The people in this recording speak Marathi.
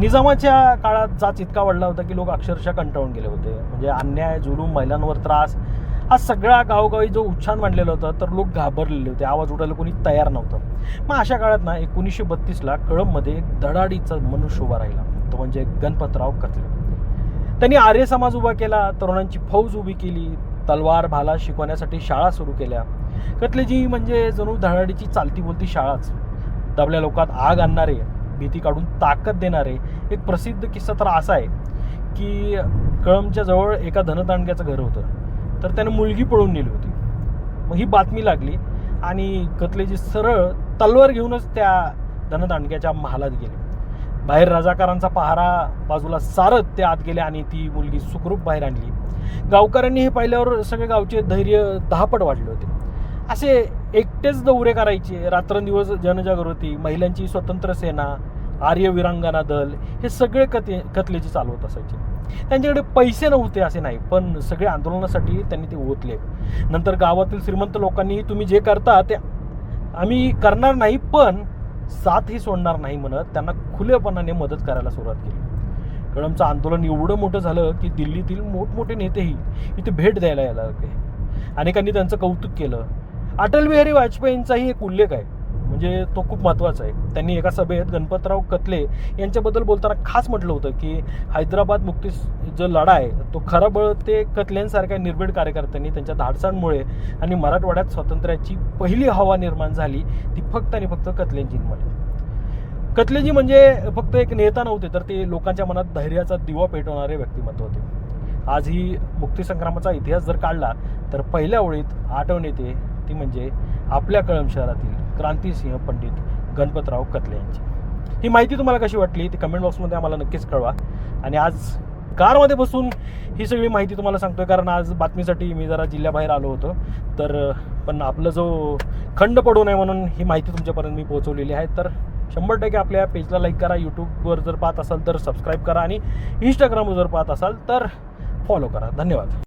निजामाच्या काळात जाच इतका वाढला होता की लोक अक्षरशः कंटाळून गेले होते. म्हणजे अन्याय, जुलूम, महिलांवर त्रास, हा सगळा गावोगावी जो उच्छान मांडलेला होता, तर लोक घाबरलेले होते, आवाज उठायला कोणी तयार नव्हतं. मग अशा काळात ना 1932ला कळंबमध्ये एक धडाडीचा मनुष्य उभा राहिला, तो म्हणजे गणपतराव कतले. त्यांनी आर्य समाज उभा केला, तरुणांची फौज उभी केली, तलवार भाला शिकवण्यासाठी शाळा सुरू केल्या. कतलेजी म्हणजे जणू धडाडीची चालती बोलती शाळाच. दबल्या लोकात आग आणणारे, भीती काढून ताकद देणारे. एक प्रसिद्ध किस्सा तर असा आहे की कळंबच्या जवळ एका धनदांडग्याचं घर होतं, तर त्याने मुलगी पळून नेली होती. मग ही बातमी लागली आणि कतलेजी सरळ तलवार घेऊनच त्या धनदांडग्याच्या महालात गेले. बाहेर राजाकारांचा पहारा बाजूला सारत ते आत गेले आणि ती मुलगी सुखरूप बाहेर आणली. गावकऱ्यांनी हे पाहिल्यावर सगळे गावचे धैर्य 10 पट वाढले होते. असे एकटेच दौरे करायचे, रात्रंदिवस जनजागृती, महिलांची स्वतंत्र सेना, आर्य वीरांगना दल, हे सगळे कतलेजी चालवत असायचे. त्यांच्याकडे पैसे नव्हते असे नाही, पण सगळे आंदोलनासाठी त्यांनी ते ओतले. नंतर गावातील श्रीमंत लोकांनी तुम्ही जे करता ते आम्ही करणार नाही, पण साथही सोडणार नाही म्हणत त्यांना खुलेपणाने मदत करायला सुरुवात केली. कळंबचं आंदोलन एवढं मोठं झालं की दिल्लीतील मोठमोठे नेतेही इथे भेट द्यायला यायला लागले. अनेकांनी त्यांचं कौतुक केलं. अटल बिहारी वाजपेयींचाही एक उल्लेख आहे, म्हणजे तो खूप महत्त्वाचा आहे. त्यांनी एका सभेत गणपतराव कतले यांच्याबद्दल बोलताना खास म्हटलं होतं की हैदराबाद मुक्ती जो लढा आहे तो खरा बळ ते कतलेंसारख्या निर्भीड कार्यकर्त्यांनी त्यांच्या धाडसांमुळे आणि मराठवाड्यात स्वातंत्र्याची पहिली हवा निर्माण झाली ती फक्त आणि फक्त कतलेंजींमुळे. कतलेजी म्हणजे फक्त एक नेता नव्हते, तर ते लोकांच्या मनात धैर्याचा दिवा पेटवणारे व्यक्तिमत्व होते. आजही मुक्तीसंग्रामाचा इतिहास जर काढला तर पहिल्या ओळीत आठवण येते ती म्हणजे आपल्या कळंब शहरातील क्रांतिसिंह पंडित गणपतराव कतले यांची. ही माहिती तुम्हाला कशी वाटली ती कमेंट बॉक्समध्ये आम्हाला नक्कीच कळवा. आणि आज कारमध्ये बसून ही सगळी माहिती तुम्हाला सांगतोय कारण आज बातमीसाठी मी जरा जिल्ह्याबाहेर आलो होतो, तर पण आपलं जो खंड पडू नये म्हणून ही माहिती तुमच्यापर्यंत मी पोहोचवलेली आहे. तर 100% आपल्या पेजला लाईक करा, यूट्यूबवर जर पाहत असाल तर सबस्क्राईब करा आणि इंस्टाग्रामवर जर पाहत असाल तर फॉलो करा. धन्यवाद.